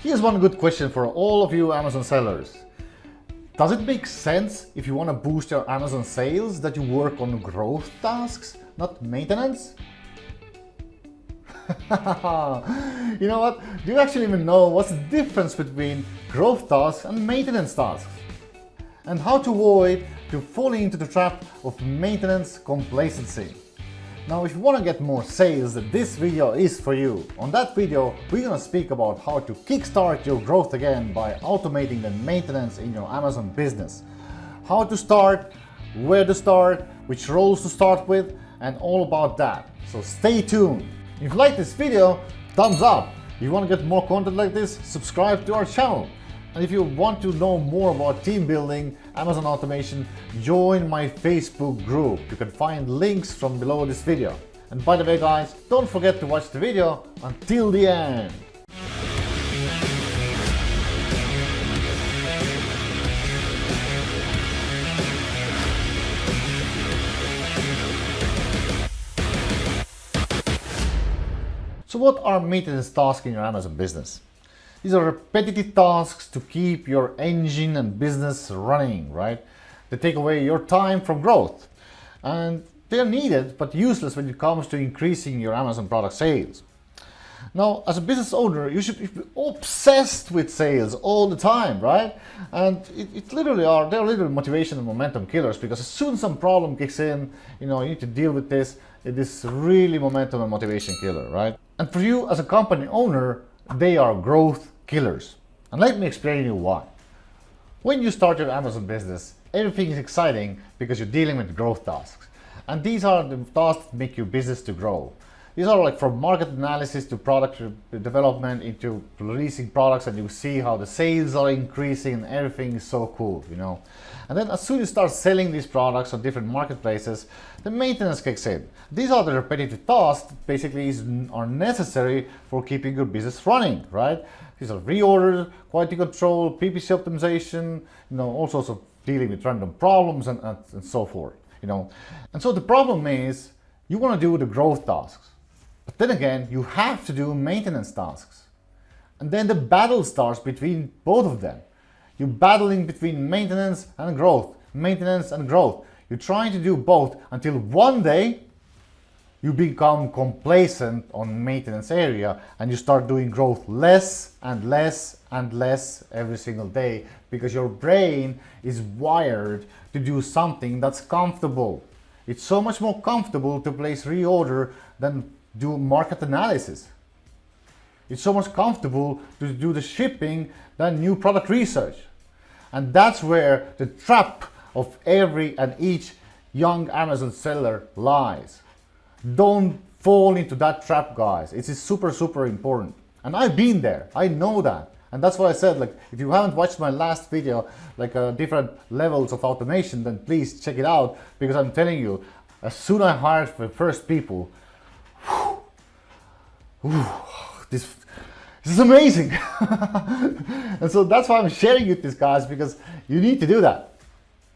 Here's one good question for all of you Amazon sellers. Does it make sense if you want to boost your Amazon sales that you work on growth tasks, not maintenance? You know what? Do you actually even know what's the difference between growth tasks and maintenance tasks? And how to avoid falling into the trap of maintenance complacency. Now, if you want to get more sales, this video is for you. On that video, we're going to speak about how to kickstart your growth again by automating the maintenance in your Amazon business. How to start, where to start, which roles to start with, and all about that. So stay tuned. If you like this video, thumbs up. If you want to get more content like this, subscribe to our channel. And if you want to know more about team building, Amazon automation, join my Facebook group. You can find links from below this video. And by the way guys, don't forget to watch the video until the end. So what are maintenance tasks in your Amazon business? These are repetitive tasks to keep your engine and business running, right? They take away your time from growth. And they're needed but useless when it comes to increasing your Amazon product sales. Now, as a business owner, you should be obsessed with sales all the time, right? And it literally they're literally motivation and momentum killers, because as soon as some problem kicks in, you need to deal with this. It is really momentum and motivation killer, right? And for you as a company owner, they are growth killers. And let me explain you why. When you start your Amazon business, everything is exciting because you're dealing with growth tasks. And these are the tasks that make your business to grow. These are like from market analysis to product development into releasing products, and you see how the sales are increasing and everything is so cool, And then as soon as you start selling these products on different marketplaces, the maintenance kicks in. These are the repetitive tasks that basically are necessary for keeping your business running, right? These are reorders, quality control, PPC optimization, all sorts of dealing with random problems and so forth, And so the problem is you want to do the growth tasks. But then again, you have to do maintenance tasks. And then the battle starts between both of them. You're battling between maintenance and growth, maintenance and growth. You're trying to do both until one day you become complacent on maintenance area and you start doing growth less and less and less every single day, because your brain is wired to do something that's comfortable. It's so much more comfortable to place reorder than do market analysis. It's so much comfortable to do the shipping than new product research. And that's where the trap of every and each young Amazon seller lies. Don't fall into that trap, guys. It is super, super important. And I've been there. I know that. And that's why I said, if you haven't watched my last video, different levels of automation, then please check it out, because I'm telling you, as soon as I hired the first people, this is amazing. And so that's why I'm sharing with these guys, because you need to do that.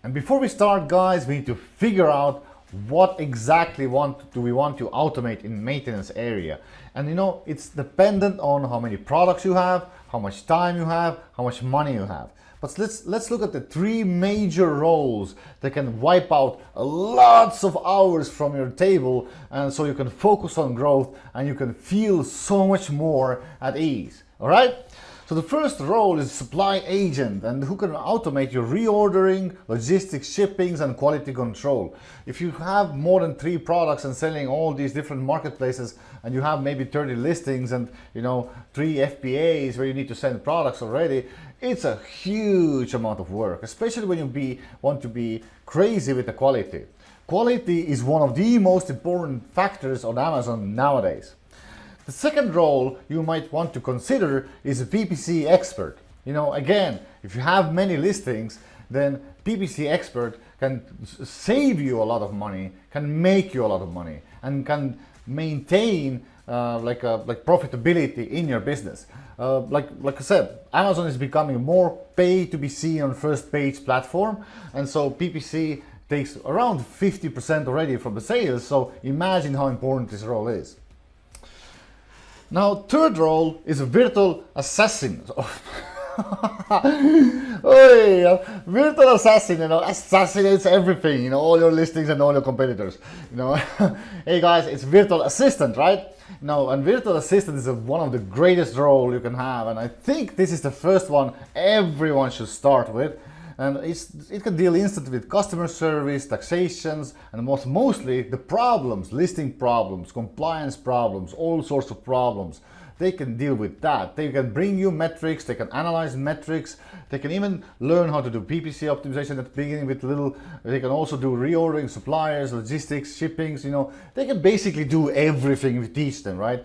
And before we start, guys, we need to figure out what exactly do we want to automate in maintenance area. And it's dependent on how many products you have, how much time you have, how much money you have. But let's look at the three major roles that can wipe out lots of hours from your table, and so you can focus on growth and you can feel so much more at ease. All right? So the first role is supply agent, and who can automate your reordering, logistics, shippings, and quality control. If you have more than 3 products and selling all these different marketplaces, and you have maybe 30 listings and 3 FBAs where you need to send products already, it's a huge amount of work, especially when you want to be crazy with the quality. Quality is one of the most important factors on Amazon nowadays. The second role you might want to consider is a PPC expert. Again, if you have many listings, then PPC expert can save you a lot of money, can make you a lot of money, and can maintain profitability in your business. Like I said, Amazon is becoming more pay to be seen on first page platform, and so PPC takes around 50% already from the sales. So imagine how important this role is. Now, third role is a virtual assassin. Oh, virtual assassin, assassinates everything, all your listings and all your competitors, Hey guys, it's virtual assistant, right? And virtual assistant is one of the greatest roles you can have, and I think this is the first one everyone should start with. And it can deal instantly with customer service, taxations, and mostly the problems, listing problems, compliance problems, all sorts of problems. They can deal with that. They can bring you metrics, they can analyze metrics, they can even learn how to do PPC optimization at the beginning with they can also do reordering suppliers, logistics, shippings, They can basically do everything we teach them, right?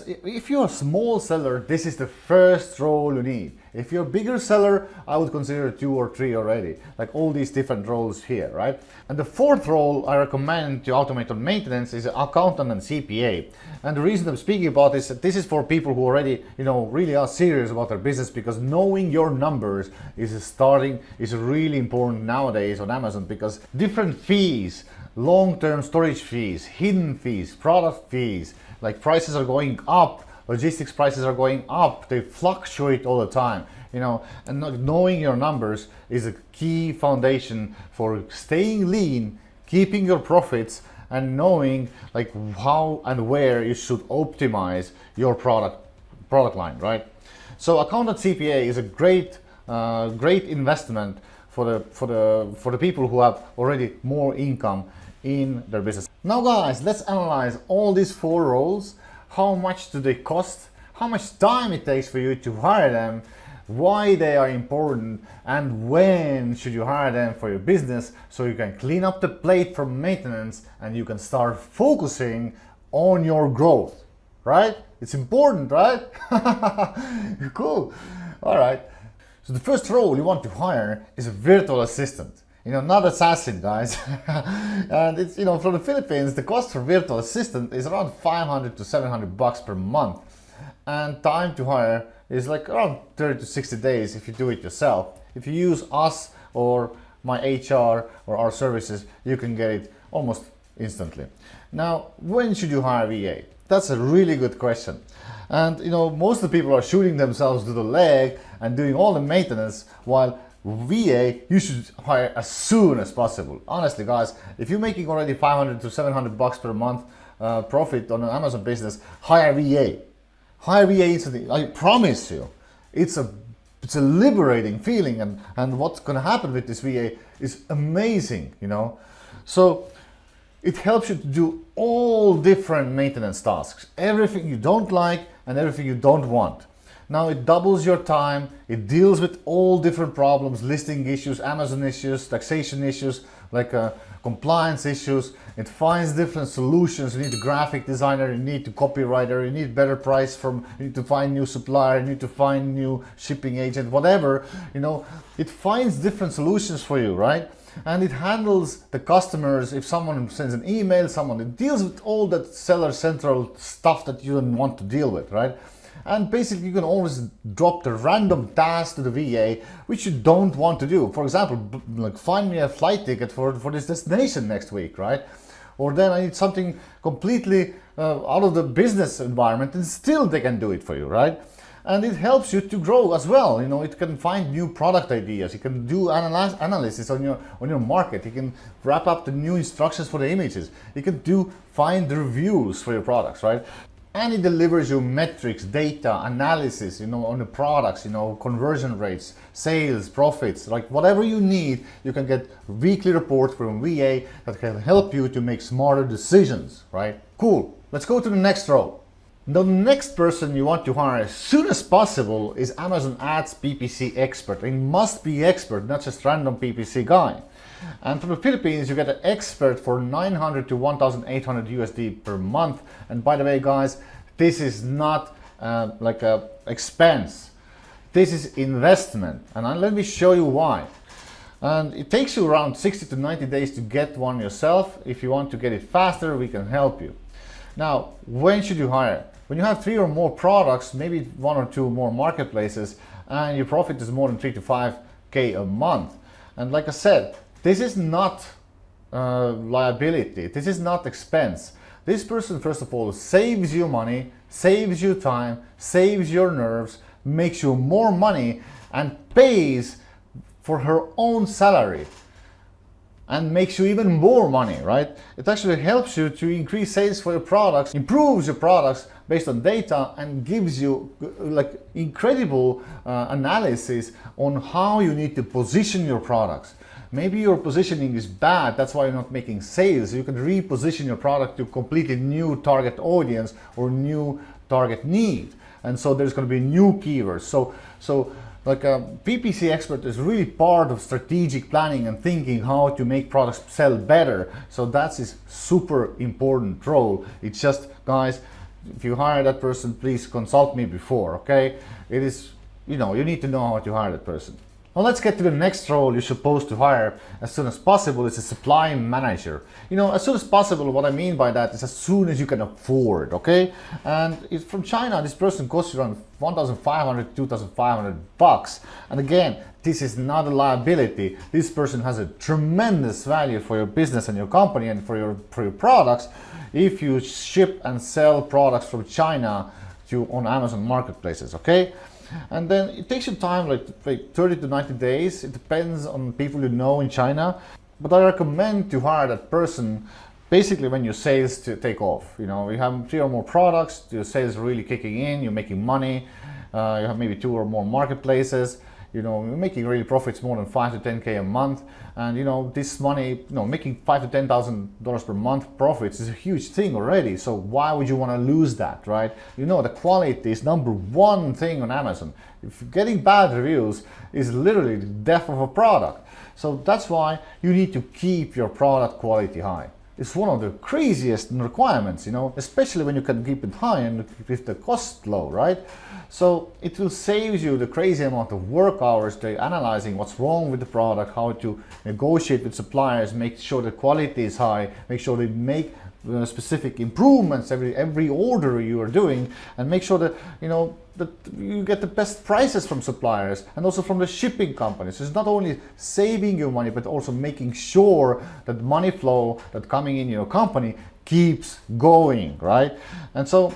If you're a small seller, this is the first role you need. If you're a bigger seller, I would consider 2 or 3 already, like all these different roles here, right? And the fourth role I recommend to automate on maintenance is accountant and CPA. And the reason I'm speaking about this, that this is for people who already, really are serious about their business, because knowing your numbers is really important nowadays on Amazon, because different fees, long-term storage fees, hidden fees, product fees, like prices are going up, logistics prices are going up, they fluctuate all the time, and knowing your numbers is a key foundation for staying lean, keeping your profits, and knowing like how and where you should optimize your product line, right? So accountant CPA is a great investment for the people who have already more income in their business. Now guys, let's analyze all these 4 roles. How much do they cost? How much time it takes for you to hire them? Why they are important? And when should you hire them for your business, so you can clean up the plate from maintenance and you can start focusing on your growth, right? It's important, right? Cool. All right. So the first role you want to hire is a virtual assistant. Not assassin, guys. And it's, from the Philippines, the cost for virtual assistant is around 500 to 700 bucks per month. And time to hire is like around 30 to 60 days if you do it yourself. If you use us or my HR or our services, you can get it almost instantly. Now, when should you hire VA? That's a really good question. And most of the people are shooting themselves to the leg and doing all the maintenance, while VA, you should hire as soon as possible. Honestly, guys, if you're making already 500 to 700 bucks per month profit on an Amazon business, hire VA. Hire VA instantly. I promise you, it's a liberating feeling, and what's going to happen with this VA is amazing, So it helps you to do all different maintenance tasks, everything you don't like and everything you don't want. Now it doubles your time, it deals with all different problems, listing issues, Amazon issues, taxation issues, like compliance issues. It finds different solutions. You need a graphic designer, you need a copywriter, you need better price you need to find new supplier, you need to find new shipping agent, whatever, it finds different solutions for you, right? And it handles the customers. If someone sends an email, it deals with all that seller central stuff that you don't want to deal with, right? And basically you can always drop the random task to the VA which you don't want to do. For example, like find me a flight ticket for this destination next week, right? Or then I need something completely out of the business environment, and still they can do it for you, right? And it helps you to grow as well. It can find new product ideas. You can do analysis on your market. You can wrap up the new instructions for the images. You can find the reviews for your products, right? And it delivers you metrics, data, analysis, on the products, conversion rates, sales, profits, like whatever you need, you can get weekly reports from VA that can help you to make smarter decisions, right? Cool. Let's go to the next row. The next person you want to hire as soon as possible is Amazon Ads PPC expert. He must be expert, not just random PPC guy. And from the Philippines, you get an expert for 900 to 1,800 USD per month. And by the way, guys, this is not like a expense. This is investment. And let me show you why. And it takes you around 60 to 90 days to get one yourself. If you want to get it faster, we can help you. Now, when should you hire? When you have 3 or more products, maybe 1 or 2 more marketplaces, and your profit is more than 3 to 5K a month. And like I said, this is not liability. This is not expense. This person, first of all, saves you money, saves you time, saves your nerves, makes you more money, and pays for her own salary, and makes you even more money, right? It actually helps you to increase sales for your products, improves your products based on data, and gives you like incredible analysis on how you need to position your products. Maybe your positioning is bad, that's why you're not making sales. You can reposition your product to a completely new target audience or new target need. And so there's going to be new keywords. So like a PPC expert is really part of strategic planning and thinking how to make products sell better. So that's his super important role. It's just, guys, if you hire that person, please consult me before, okay? It is, you need to know how to hire that person. Now let's get to the next role you're supposed to hire as soon as possible. It's a supply manager. As soon as possible, what I mean by that is as soon as you can afford, okay? And it's from China. This person costs around 1,500 to 2,500 bucks. And again, this is not a liability. This person has a tremendous value for your business and your company and for your products if you ship and sell products from China on Amazon marketplaces, okay? And then it takes you time, like 30 to 90 days. It depends on people you know in China. But I recommend to hire that person basically when your sales take off. You have 3 or more products, your sales are really kicking in, you're making money, you have maybe 2 or more marketplaces. You're making really profits more than 5 to 10K a month, and this money, making $5,000 to $10,000 per month profits is a huge thing already. So why would you want to lose that, right? The quality is number one thing on Amazon. If getting bad reviews is literally the death of a product. So that's why you need to keep your product quality high. It's one of the craziest requirements, especially when you can keep it high and with the cost low, right? So it will save you the crazy amount of work hours to analyzing what's wrong with the product, how to negotiate with suppliers, make sure the quality is high, make sure they make specific improvements every order you are doing, and make sure that that you get the best prices from suppliers and also from the shipping companies. So it's not only saving you money, but also making sure that money flow that coming in your company keeps going, right? And so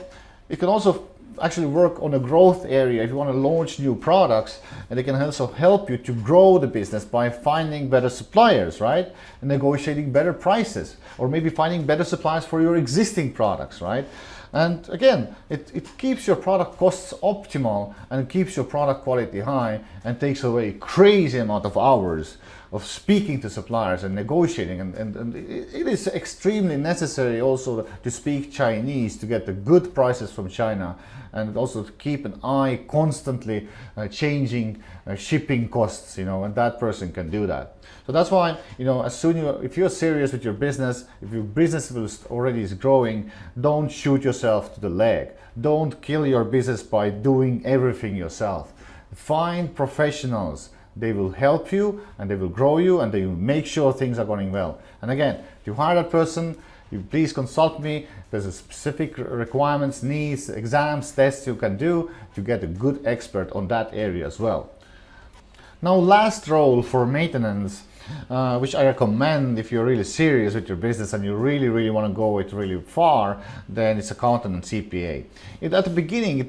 it can also actually work on a growth area if you want to launch new products, and they can also help you to grow the business by finding better suppliers, right? And negotiating better prices, or maybe finding better suppliers for your existing products, right? And again, it keeps your product costs optimal and keeps your product quality high and takes away crazy amount of hours of speaking to suppliers and negotiating. And it is extremely necessary also to speak Chinese to get the good prices from China, and also to keep an eye constantly changing shipping costs, and that person can do that. So that's why, if you're serious with your business, if your business already is growing, don't shoot yourself to the leg. Don't kill your business by doing everything yourself. Find professionals. They will help you and they will grow you and they will make sure things are going well. And again, if you hire that person, you please consult me. There's a specific requirements, needs, exams, tests you can do to get a good expert on that area as well. Now, last role for maintenance, which I recommend if you're really serious with your business and you really want to go it really far, then it's accountant and CPA. At the beginning,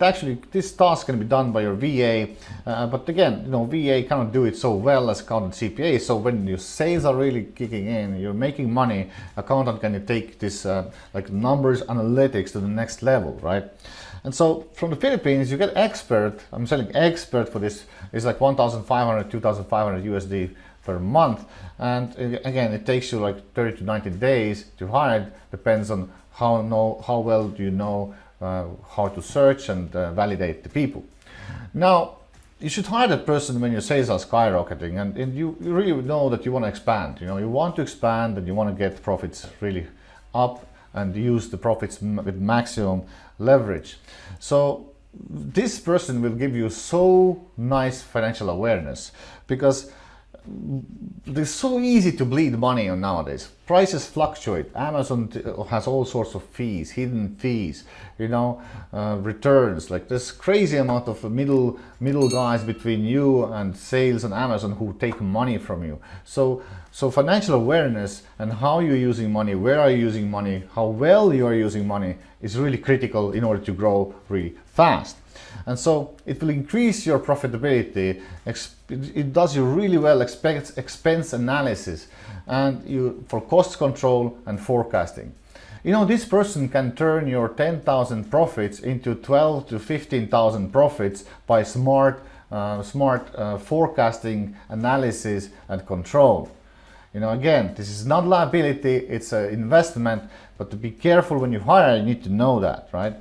this task can be done by your VA, but again, VA cannot do it so well as accountant CPA. So when your sales are really kicking in, you're making money, accountant can take this like numbers analytics to the next level, right? And so from the Philippines, you get expert. I'm selling expert for this. It's like 1,500, 2,500 USD per month. And again, it takes you like 30 to 90 days to hire. Depends on how well do you know how to search and validate the people. Now, you should hire that person when your sales are skyrocketing and you really know that you want to expand. You want to expand and you want to get profits really up and use the profits with maximum leverage. So this person will give you so nice financial awareness, because it's so easy to bleed money on nowadays. Prices fluctuate. Amazon has all sorts of fees, hidden fees, returns. Like this crazy amount of middle guys between you and sales on Amazon who take money from you. So financial awareness and how you're using money, where are you using money, how well you are using money is really critical in order to grow really fast. And so it will increase your profitability. It does you really well expense analysis and for cost control and forecasting. This person can turn your 10,000 profits into 12 to 15,000 profits by smart forecasting, analysis and control. Again, this is not liability, it's an investment, but to be careful when you hire, you need to know that, right?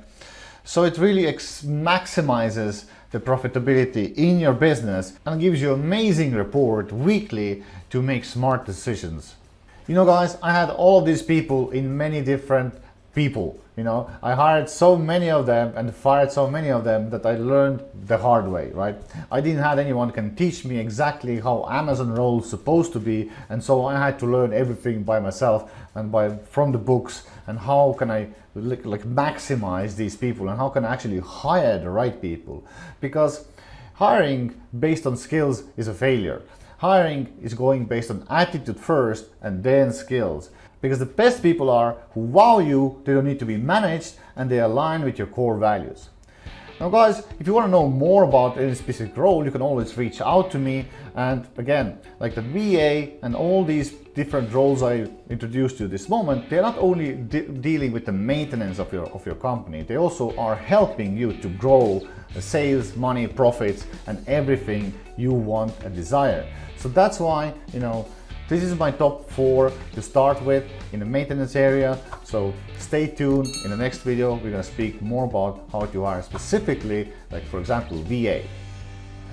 So it really maximizes the profitability in your business and gives you amazing report weekly to make smart decisions. Guys, I had all of these people in many different people. I hired so many of them and fired so many of them that I learned the hard way, right? I didn't have anyone can teach me exactly how Amazon role is supposed to be, and so I had to learn everything by myself and from the books. And how can I maximize these people, and how can I actually hire the right people? Because hiring based on skills is a failure. Hiring is going based on attitude first and then skills. Because the best people are who wow you, they don't need to be managed, and they align with your core values. Now guys, if you want to know more about any specific role, you can always reach out to me. And again, like the VA and all these different roles I introduced to this moment, they're not only dealing with the maintenance of your company, they also are helping you to grow the sales, money, profits, and everything you want and desire. So that's why, this is my top 4 to start with in the maintenance area. So stay tuned. In the next video, we're going to speak more about how to hire specifically, like for example, VA.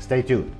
Stay tuned.